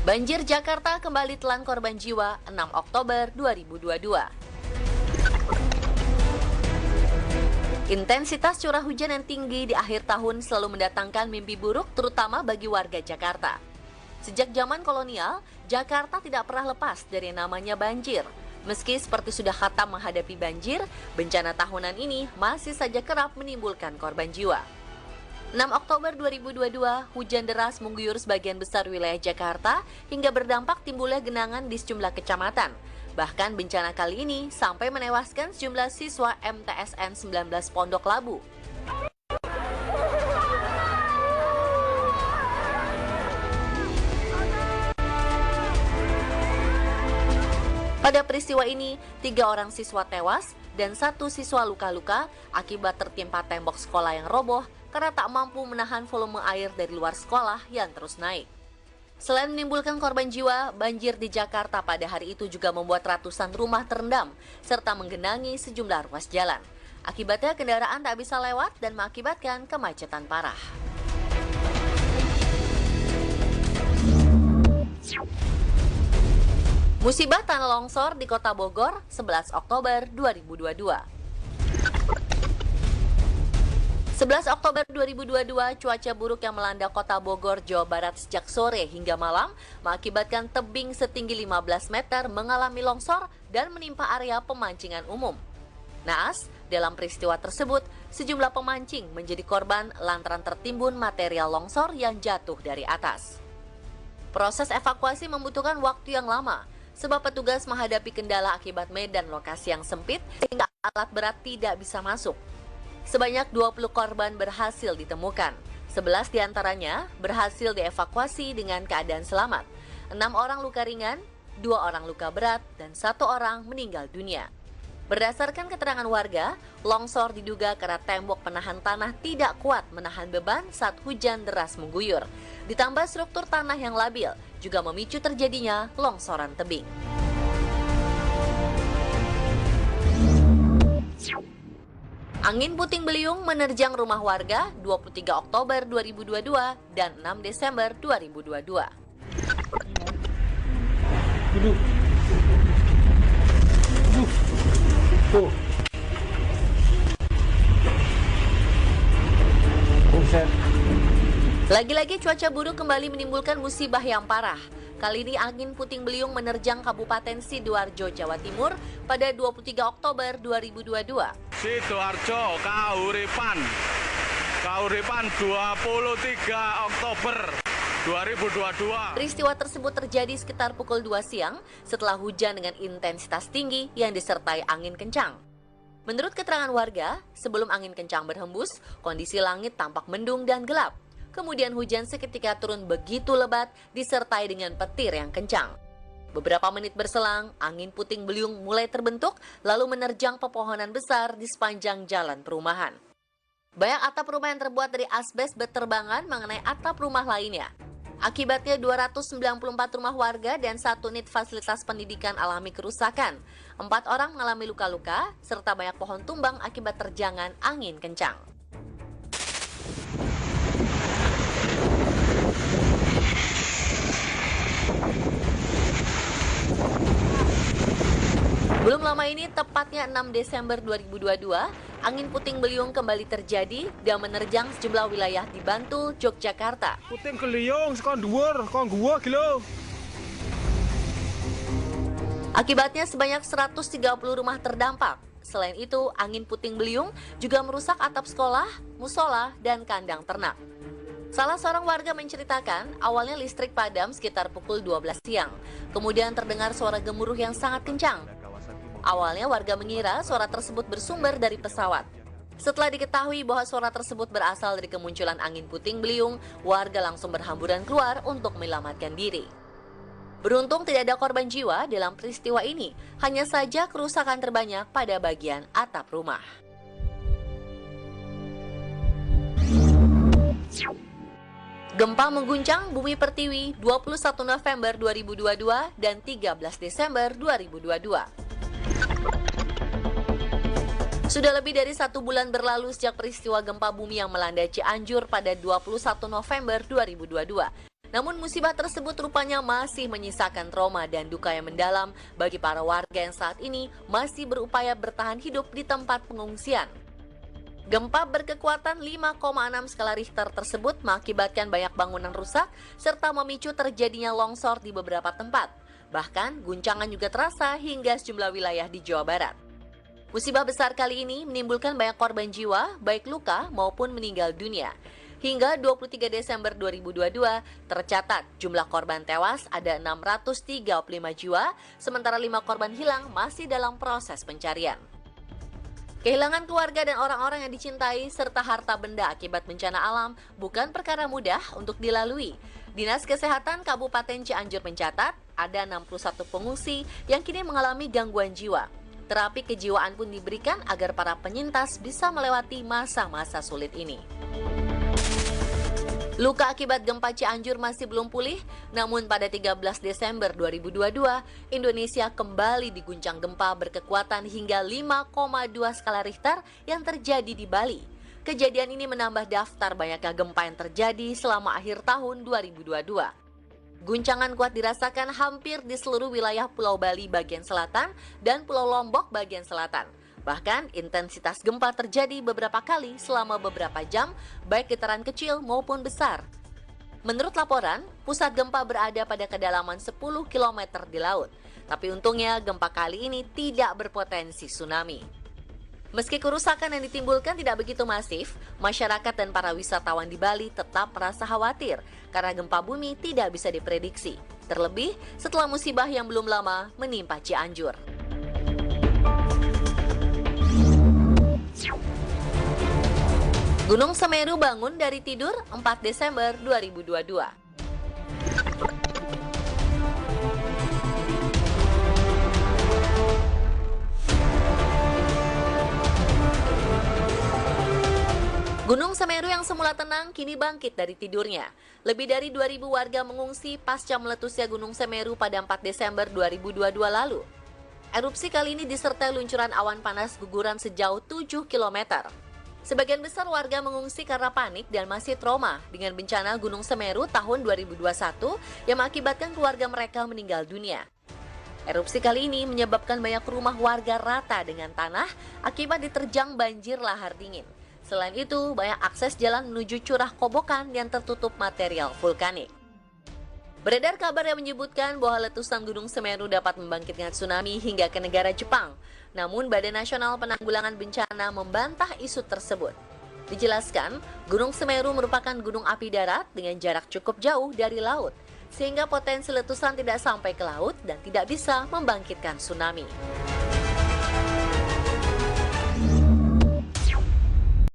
Banjir Jakarta kembali telan korban jiwa 6 Oktober 2022. Intensitas curah hujan yang tinggi di akhir tahun selalu mendatangkan mimpi buruk terutama bagi warga Jakarta. Sejak zaman kolonial, Jakarta tidak pernah lepas dari namanya banjir. Meski seperti sudah khatam menghadapi banjir, bencana tahunan ini masih saja kerap menimbulkan korban jiwa. 6 Oktober 2022, hujan deras mengguyur sebagian besar wilayah Jakarta hingga berdampak timbulnya genangan di sejumlah kecamatan. Bahkan bencana kali ini sampai menewaskan sejumlah siswa MTSN 19 Pondok Labu. Pada peristiwa ini, 3 orang siswa tewas dan 1 siswa luka-luka akibat tertimpa tembok sekolah yang roboh karena tak mampu menahan volume air dari luar sekolah yang terus naik. Selain menimbulkan korban jiwa, banjir di Jakarta pada hari itu juga membuat ratusan rumah terendam serta menggenangi sejumlah ruas jalan. Akibatnya kendaraan tak bisa lewat dan mengakibatkan kemacetan parah. Musibah tanah longsor di Kota Bogor 11 Oktober 2022. 11 Oktober 2022, cuaca buruk yang melanda Kota Bogor, Jawa Barat sejak sore hingga malam mengakibatkan tebing setinggi 15 meter mengalami longsor dan menimpa area pemancingan umum. Naas, dalam peristiwa tersebut, sejumlah pemancing menjadi korban lantaran tertimbun material longsor yang jatuh dari atas. Proses evakuasi membutuhkan waktu yang lama, sebab petugas menghadapi kendala akibat medan lokasi yang sempit sehingga alat berat tidak bisa masuk. Sebanyak 20 korban berhasil ditemukan. 11 diantaranya berhasil dievakuasi dengan keadaan selamat. 6 orang luka ringan, 2 orang luka berat, dan 1 orang meninggal dunia. Berdasarkan keterangan warga, longsor diduga karena tembok penahan tanah tidak kuat menahan beban saat hujan deras mengguyur. Ditambah struktur tanah yang labil, juga memicu terjadinya longsoran tebing. Angin puting beliung menerjang rumah warga 23 Oktober 2022 dan 6 Desember 2022. Duduk. Tuh. Buset. Lagi-lagi cuaca buruk kembali menimbulkan musibah yang parah. Kali ini angin puting beliung menerjang Kabupaten Sidoarjo, Jawa Timur pada 23 Oktober 2022. Sidoarjo, Kahuripan 23 Oktober 2022. Peristiwa tersebut terjadi sekitar pukul 2 siang setelah hujan dengan intensitas tinggi yang disertai angin kencang. Menurut keterangan warga, sebelum angin kencang berhembus, kondisi langit tampak mendung dan gelap. Kemudian hujan seketika turun begitu lebat disertai dengan petir yang kencang. Beberapa menit berselang, angin puting beliung mulai terbentuk lalu menerjang pepohonan besar di sepanjang jalan perumahan. Banyak atap rumah yang terbuat dari asbes berterbangan mengenai atap rumah lainnya. Akibatnya 294 rumah warga dan 1 unit fasilitas pendidikan alami kerusakan. 4 orang mengalami luka-luka serta banyak pohon tumbang akibat terjangan angin kencang. Belum lama ini, tepatnya 6 Desember 2022, angin puting beliung kembali terjadi dan menerjang sejumlah wilayah di Bantul, Yogyakarta. Puting beliung sekon dhuwur, kon gua gila. Akibatnya sebanyak 130 rumah terdampak. Selain itu, angin puting beliung juga merusak atap sekolah, musola, dan kandang ternak. Salah seorang warga menceritakan, awalnya listrik padam sekitar pukul 12 siang. Kemudian terdengar suara gemuruh yang sangat kencang. Awalnya warga mengira suara tersebut bersumber dari pesawat. Setelah diketahui bahwa suara tersebut berasal dari kemunculan angin puting beliung, warga langsung berhamburan keluar untuk menyelamatkan diri. Beruntung tidak ada korban jiwa dalam peristiwa ini, hanya saja kerusakan terbanyak pada bagian atap rumah. Gempa mengguncang bumi pertiwi 21 November 2022 dan 13 Desember 2022. Sudah lebih dari 1 bulan berlalu sejak peristiwa gempa bumi yang melanda Cianjur pada 21 November 2022. Namun musibah tersebut rupanya masih menyisakan trauma dan duka yang mendalam bagi para warga yang saat ini masih berupaya bertahan hidup di tempat pengungsian. Gempa berkekuatan 5,6 skala Richter tersebut mengakibatkan banyak bangunan rusak serta memicu terjadinya longsor di beberapa tempat. Bahkan guncangan juga terasa hingga sejumlah wilayah di Jawa Barat. Musibah besar kali ini menimbulkan banyak korban jiwa, baik luka maupun meninggal dunia. Hingga 23 Desember 2022, tercatat jumlah korban tewas ada 635 jiwa, sementara 5 korban hilang masih dalam proses pencarian. Kehilangan keluarga dan orang-orang yang dicintai serta harta benda akibat bencana alam bukan perkara mudah untuk dilalui. Dinas Kesehatan Kabupaten Cianjur mencatat ada 61 pengungsi yang kini mengalami gangguan jiwa. Terapi kejiwaan pun diberikan agar para penyintas bisa melewati masa-masa sulit ini. Luka akibat gempa Cianjur masih belum pulih, namun pada 13 Desember 2022, Indonesia kembali diguncang gempa berkekuatan hingga 5,2 skala Richter yang terjadi di Bali. Kejadian ini menambah daftar banyaknya gempa yang terjadi selama akhir tahun 2022. Guncangan kuat dirasakan hampir di seluruh wilayah Pulau Bali bagian selatan dan Pulau Lombok bagian selatan. Bahkan intensitas gempa terjadi beberapa kali selama beberapa jam, baik getaran kecil maupun besar. Menurut laporan, pusat gempa berada pada kedalaman 10 km di laut. Tapi untungnya gempa kali ini tidak berpotensi tsunami. Meski kerusakan yang ditimbulkan tidak begitu masif, masyarakat dan para wisatawan di Bali tetap merasa khawatir karena gempa bumi tidak bisa diprediksi. Terlebih setelah musibah yang belum lama menimpa Cianjur. Gunung Semeru bangun dari tidur 4 Desember 2022. Gunung Semeru yang semula tenang kini bangkit dari tidurnya. Lebih dari 2.000 warga mengungsi pasca meletusnya Gunung Semeru pada 4 Desember 2022 lalu. Erupsi kali ini disertai luncuran awan panas guguran sejauh 7 km. Sebagian besar warga mengungsi karena panik dan masih trauma dengan bencana Gunung Semeru tahun 2021 yang mengakibatkan keluarga mereka meninggal dunia. Erupsi kali ini menyebabkan banyak rumah warga rata dengan tanah akibat diterjang banjir lahar dingin. Selain itu, banyak akses jalan menuju curah Kobokan yang tertutup material vulkanik. Beredar kabar yang menyebutkan bahwa letusan Gunung Semeru dapat membangkitkan tsunami hingga ke negara Jepang. Namun, Badan Nasional Penanggulangan Bencana membantah isu tersebut. Dijelaskan, Gunung Semeru merupakan gunung api darat dengan jarak cukup jauh dari laut, sehingga potensi letusan tidak sampai ke laut dan tidak bisa membangkitkan tsunami.